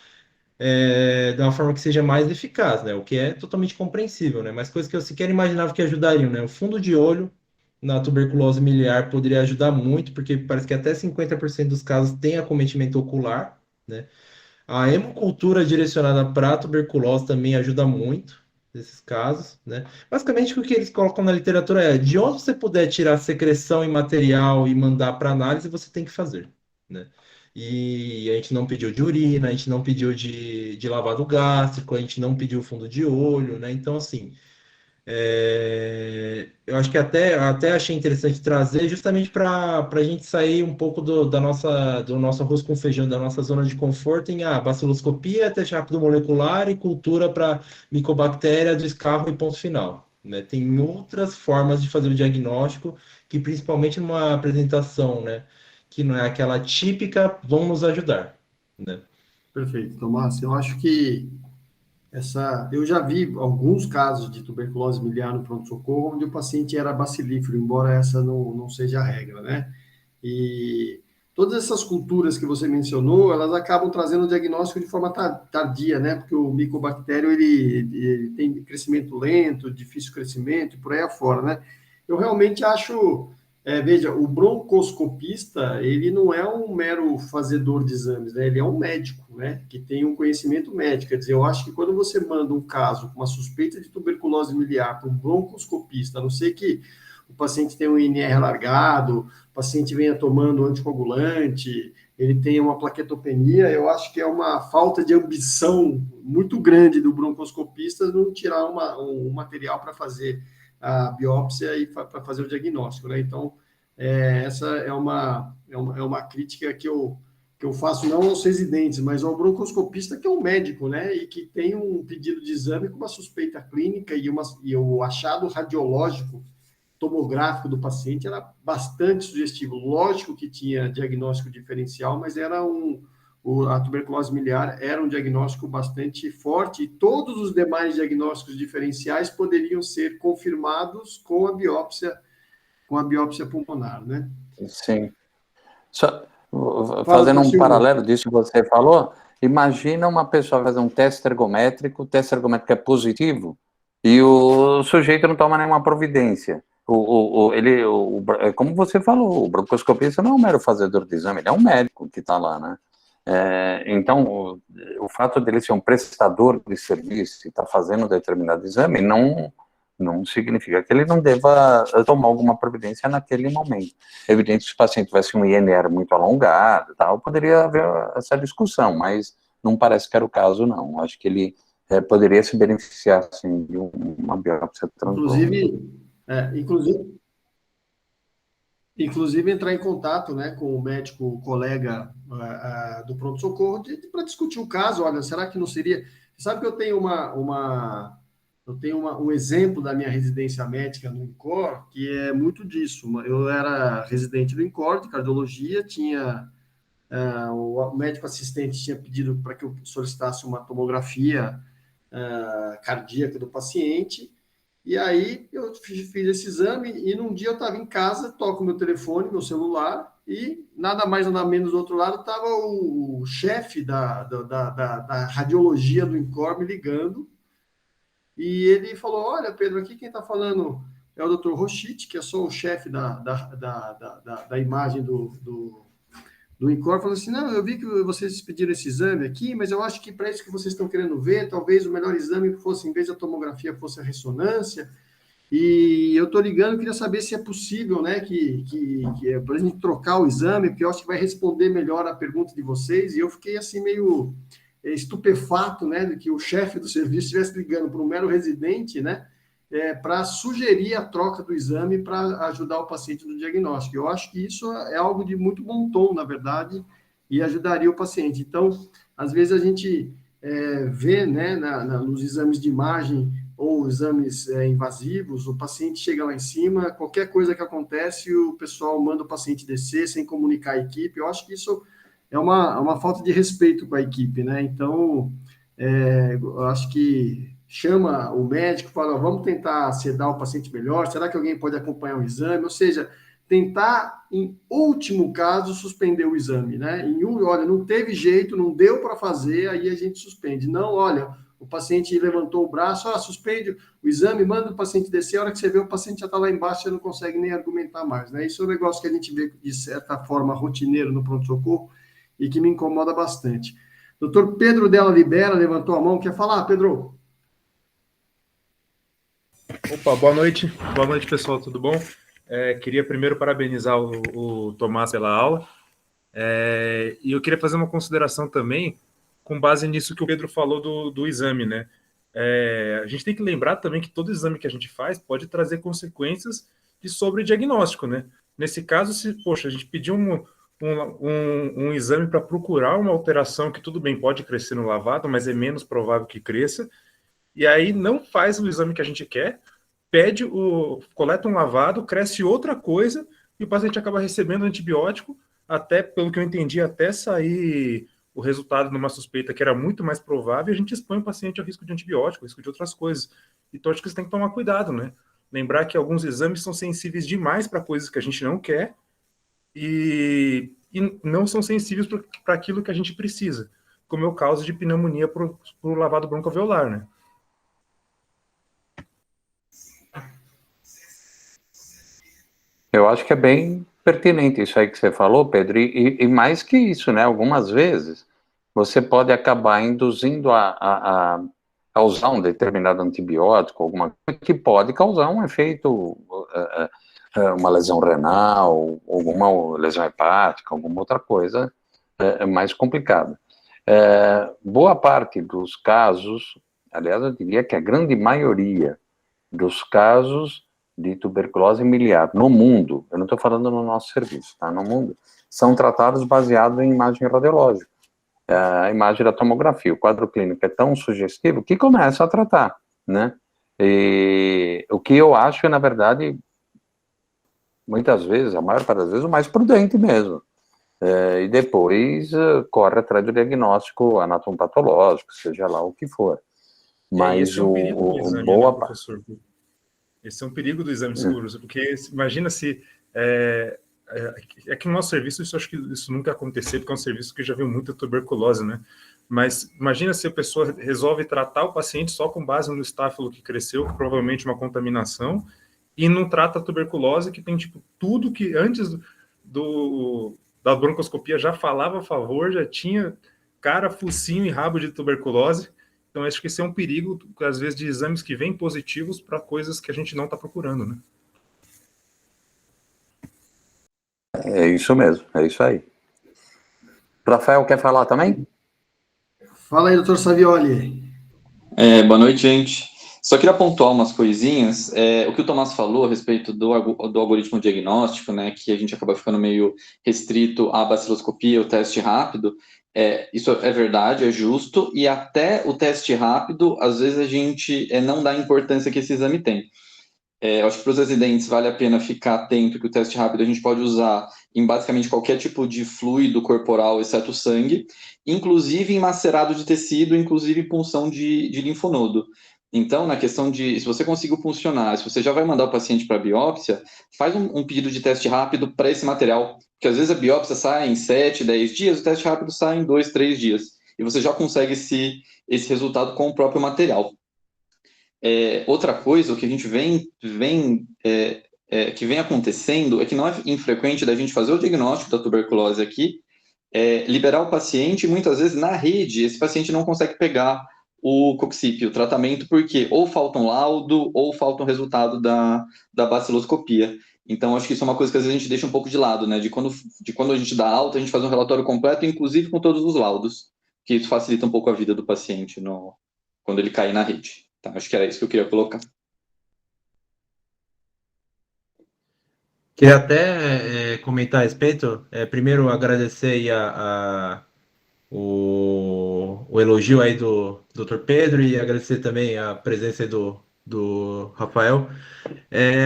de uma forma que seja mais eficaz, né? O que é totalmente compreensível, né? Mas coisas que eu sequer imaginava que ajudariam, né? O fundo de olho na tuberculose miliar poderia ajudar muito, porque parece que até 50% dos casos tem acometimento ocular, né? A hemocultura direcionada para a tuberculose também ajuda muito nesses casos, né? Basicamente, o que eles colocam na literatura é de onde você puder tirar secreção e material e mandar para análise, você tem que fazer, né? E a gente não pediu de urina, a gente não pediu de lavado gástrico, a gente não pediu fundo de olho, né? Então, assim, eu acho que até achei interessante trazer justamente para a gente sair um pouco do nosso arroz com feijão, da nossa zona de conforto em baciloscopia, teste rápido molecular e cultura para micobactéria do escarro e ponto final, né? Tem outras formas de fazer o diagnóstico, que principalmente numa apresentação, né? Que não é aquela típica, vão nos ajudar, né? Perfeito, Tomás. Eu acho que eu já vi alguns casos de tuberculose miliar no pronto-socorro onde o paciente era bacilífero, embora essa não seja a regra, né? E todas essas culturas que você mencionou, elas acabam trazendo o diagnóstico de forma tardia, né? Porque o micobactério, ele tem crescimento lento, difícil crescimento, e por aí afora, né? Eu realmente acho, veja, o broncoscopista, ele não é um mero fazedor de exames, né? Ele é um médico, né? Que tem um conhecimento médico. Quer dizer, eu acho que quando você manda um caso com uma suspeita de tuberculose miliar para um broncoscopista, a não ser que o paciente tenha um INR alargado, o paciente venha tomando anticoagulante, ele tenha uma plaquetopenia, eu acho que é uma falta de ambição muito grande do broncoscopista não tirar um material para fazer a biópsia e para fazer o diagnóstico, né? Então, essa é uma crítica que eu faço não aos residentes, mas ao broncoscopista, que é um médico, né? E que tem um pedido de exame com uma suspeita clínica e o achado radiológico tomográfico do paciente era bastante sugestivo. Lógico que tinha diagnóstico diferencial, mas a tuberculose miliar era um diagnóstico bastante forte e todos os demais diagnósticos diferenciais poderiam ser confirmados com a biópsia pulmonar, né? Sim. Só, Fala, fazendo doutor um Silvio. paralelo disso que você falou, imagina uma pessoa fazer um teste ergométrico, o teste ergométrico é positivo, e o sujeito não toma nenhuma providência. Como você falou, o broncoscopista não é um mero fazedor de exame, ele é um médico que está lá, né? Então, o fato dele ser um prestador de serviço e estar fazendo determinado exame não significa que ele não deva tomar alguma providência naquele momento. É evidente que se o paciente tivesse um INR muito alongado, tal, poderia haver essa discussão, mas não parece que era o caso, não. Acho que ele poderia se beneficiar, assim, de uma biópsia transdrômica. Inclusive, inclusive entrar em contato, né, com o médico colega do pronto-socorro para discutir o caso. Olha, será que não seria... Você sabe que eu tenho um exemplo da minha residência médica no INCOR, que é muito disso. Eu era residente do INCOR, de cardiologia, o médico assistente tinha pedido para que eu solicitasse uma tomografia cardíaca do paciente, e aí eu fiz esse exame, e num dia eu estava em casa, toco meu telefone, meu celular, e nada mais nada menos do outro lado estava o chefe da radiologia do INCOR me ligando, e ele falou, olha, Pedro, aqui quem está falando é o doutor Rochite, que é só o chefe da imagem do INCOR, falou assim, não, eu vi que vocês pediram esse exame aqui, mas eu acho que para isso que vocês estão querendo ver, talvez o melhor exame fosse, em vez da tomografia, fosse a ressonância, e eu estou ligando, queria saber se é possível, né, para a gente trocar o exame, porque eu acho que vai responder melhor a pergunta de vocês, e eu fiquei assim meio estupefato, né, de que o chefe do serviço estivesse ligando para um mero residente, né, para sugerir a troca do exame para ajudar o paciente no diagnóstico. Eu acho que isso é algo de muito bom tom, na verdade, e ajudaria o paciente. Então, às vezes a gente vê, né, nos exames de imagem ou exames invasivos, o paciente chega lá em cima, qualquer coisa que acontece, o pessoal manda o paciente descer sem comunicar a equipe. Eu acho que isso é uma falta de respeito com a equipe, né? Então, eu acho que chama o médico, fala, vamos tentar sedar o paciente melhor, será que alguém pode acompanhar o exame? Ou seja, tentar, em último caso, suspender o exame, né? Olha, não teve jeito, não deu para fazer, aí a gente suspende. Não, olha, o paciente levantou o braço, suspende o exame, manda o paciente descer, a hora que você vê, o paciente já está lá embaixo, você não consegue nem argumentar mais, né? Isso é um negócio que a gente vê, de certa forma, rotineiro no pronto-socorro e que me incomoda bastante. Doutor Pedro Della Libera levantou a mão, quer falar, Pedro? Opa, boa noite. Boa noite, pessoal, tudo bom? Queria primeiro parabenizar o Tomás pela aula. E eu queria fazer uma consideração também, com base nisso que o Pedro falou do exame, né? A gente tem que lembrar também que todo exame que a gente faz pode trazer consequências de sobrediagnóstico, né? Nesse caso, a gente pediu um exame para procurar uma alteração que, tudo bem, pode crescer no lavado, mas é menos provável que cresça, e aí não faz o exame que a gente quer, coleta um lavado, cresce outra coisa, e o paciente acaba recebendo antibiótico, até, pelo que eu entendi, até sair o resultado numa suspeita que era muito mais provável, a gente expõe o paciente ao risco de antibiótico, ao risco de outras coisas. Então, acho que você tem que tomar cuidado, né? Lembrar que alguns exames são sensíveis demais para coisas que a gente não quer e não são sensíveis para aquilo que a gente precisa, como é o caso de pneumonia para o lavado broncoalveolar, né? Eu acho que é bem pertinente isso aí que você falou, Pedro, e mais que isso, né? Algumas vezes você pode acabar induzindo a usar um determinado antibiótico, alguma coisa que pode causar um efeito, uma lesão renal, alguma lesão hepática, alguma outra coisa mais complicada. Boa parte dos casos, aliás, eu diria que a grande maioria dos casos de tuberculose miliar no mundo, eu não estou falando no nosso serviço, tá? No mundo, são tratados baseados em imagem radiológica, a imagem da tomografia. O quadro clínico é tão sugestivo que começa a tratar, né? E o que eu acho é, na verdade, muitas vezes, a maior parte das vezes, o mais prudente mesmo. E depois corre atrás do diagnóstico anatomopatológico, seja lá o que for. Mas esse é um perigo do exame, boa né, professor? Esse é um perigo do exame escuro, porque imagina se... É que no nosso serviço, acho que isso nunca aconteceu, porque é um serviço que já viu muita tuberculose, né? Mas imagina se a pessoa resolve tratar o paciente só com base no estáfilo que cresceu, que provavelmente é uma contaminação, e não trata a tuberculose, que tem, tipo, tudo que antes da broncoscopia já falava a favor, já tinha cara, focinho e rabo de tuberculose. Então, acho que esse é um perigo, às vezes, de exames que vêm positivos para coisas que a gente não está procurando, né? É isso mesmo, é isso aí. Rafael, quer falar também? Fala aí, doutor Savioli. Boa noite, gente. Só queria pontuar umas coisinhas. O que o Tomás falou a respeito do algoritmo diagnóstico, né, que a gente acaba ficando meio restrito à baciloscopia, o teste rápido, isso é verdade, é justo, e até o teste rápido, às vezes a gente não dá a importância que esse exame tem. Eu acho que para os residentes vale a pena ficar atento que o teste rápido a gente pode usar em basicamente qualquer tipo de fluido corporal, exceto sangue, inclusive em macerado de tecido, inclusive punção de linfonodo. Então, na questão de, se você conseguiu puncionar, se você já vai mandar o paciente para biópsia, faz um pedido de teste rápido para esse material, porque às vezes a biópsia sai em 7, 10 dias, o teste rápido sai em 2, 3 dias, e você já consegue esse resultado com o próprio material. Outra coisa, o que a gente que vem acontecendo é que não é infrequente da gente fazer o diagnóstico da tuberculose aqui, liberar o paciente, e muitas vezes na rede esse paciente não consegue pegar o coxípio, o tratamento, porque ou falta um laudo ou falta um resultado da baciloscopia. Então, acho que isso é uma coisa que às vezes a gente deixa um pouco de lado, né? De quando a gente dá alta, a gente faz um relatório completo, inclusive com todos os laudos, que isso facilita um pouco a vida do paciente quando ele cair na rede. Tá, acho que era isso que eu queria colocar. Queria até comentar a respeito. Primeiro, agradecer aí o elogio aí do Dr. Pedro e agradecer também a presença aí do Rafael.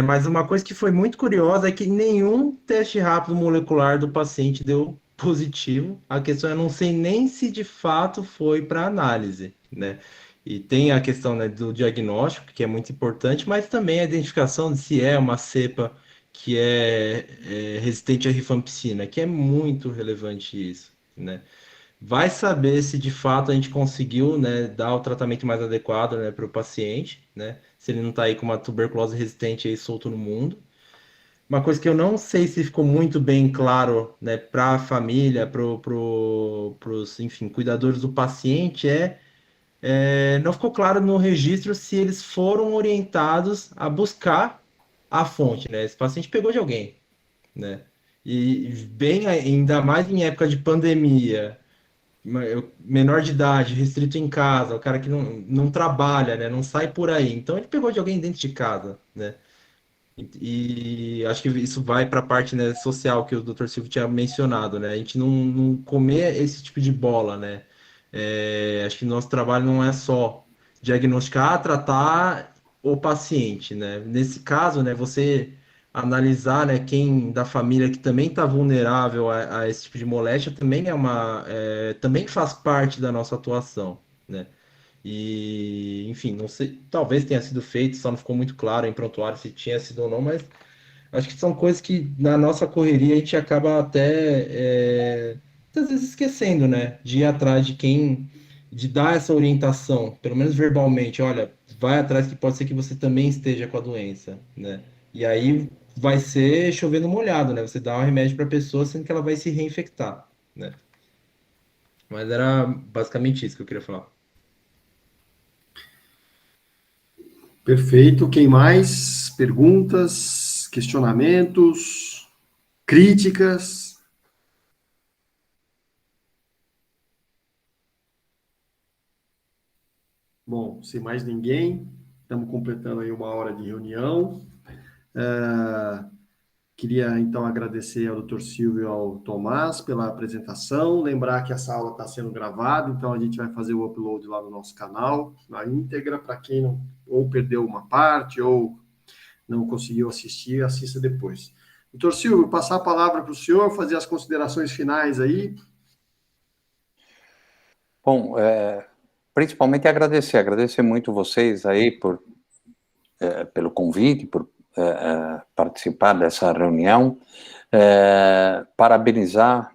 Mas uma coisa que foi muito curiosa é que nenhum teste rápido molecular do paciente deu positivo. A questão é não sei nem se de fato foi para análise, né? E tem a questão, né, do diagnóstico, que é muito importante, mas também a identificação de se é uma cepa que é resistente à rifampicina, que é muito relevante isso, né? Vai saber se de fato a gente conseguiu, né, dar o tratamento mais adequado, né, para o paciente, né? Se ele não está aí com uma tuberculose resistente aí solto no mundo. Uma coisa que eu não sei se ficou muito bem claro, né, para a família, pros, enfim, cuidadores do paciente não ficou claro no registro se eles foram orientados a buscar a fonte, né? Esse paciente pegou de alguém, né? E bem, ainda mais em época de pandemia, menor de idade, restrito em casa, o cara que não trabalha, né? Não sai por aí. Então ele pegou de alguém dentro de casa, né? E acho que isso vai para a parte, né, social que o Dr. Silvio tinha mencionado, né? A gente não comer esse tipo de bola, né? Acho que nosso trabalho não é só diagnosticar, tratar o paciente, né? Nesse caso, né, você analisar, né, quem da família que também está vulnerável a esse tipo de moléstia também faz parte da nossa atuação, né? E, enfim, não sei, talvez tenha sido feito, só não ficou muito claro em prontuário se tinha sido ou não, mas acho que são coisas que na nossa correria a gente acaba até às vezes esquecendo, né? De ir atrás de quem, de dar essa orientação, pelo menos verbalmente, olha, vai atrás que pode ser que você também esteja com a doença, né? E aí vai ser chovendo molhado, né? Você dá um remédio para a pessoa sendo que ela vai se reinfectar, né? Mas era basicamente isso que eu queria falar. Perfeito. Quem mais? Perguntas, questionamentos, críticas? Bom, sem mais ninguém, estamos completando aí 1 hora de reunião. Queria, então, agradecer ao Dr. Silvio e ao Tomás pela apresentação. Lembrar que essa aula está sendo gravada, então a gente vai fazer o upload lá no nosso canal, na íntegra, para quem não, ou perdeu uma parte, ou não conseguiu assistir, assista depois. Dr. Silvio, passar a palavra para o senhor, fazer as considerações finais aí. Bom, principalmente agradecer muito vocês aí pelo convite, por participar dessa reunião, parabenizar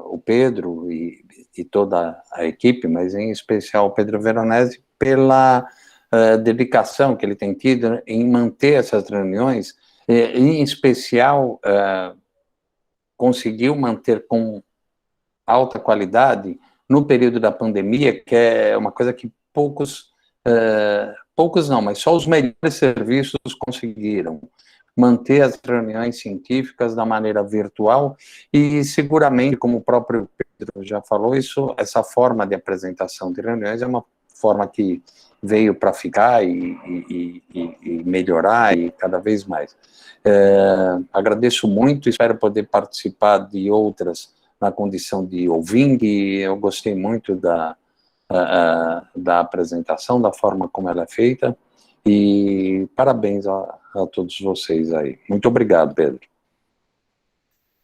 o Pedro e toda a equipe, mas em especial o Pedro Veronese, pela dedicação que ele tem tido em manter essas reuniões, em especial conseguiu manter com alta qualidade no período da pandemia, que é uma coisa que poucos não, mas só os melhores serviços conseguiram manter as reuniões científicas da maneira virtual e seguramente, como o próprio Pedro já falou, essa forma de apresentação de reuniões é uma forma que veio para ficar e melhorar e cada vez mais. Agradeço muito, espero poder participar de outras na condição de ouvinte, e eu gostei muito da apresentação, da forma como ela é feita, e parabéns a todos vocês aí. Muito obrigado, Pedro.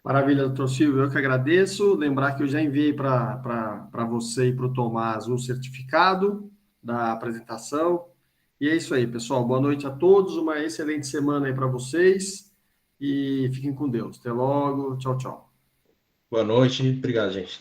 Maravilha, doutor Silvio, eu que agradeço. Lembrar que eu já enviei para você e para o Tomás o certificado da apresentação. E é isso aí, pessoal. Boa noite a todos, uma excelente semana aí para vocês e fiquem com Deus. Até logo. Tchau, tchau. Boa noite, obrigado, gente.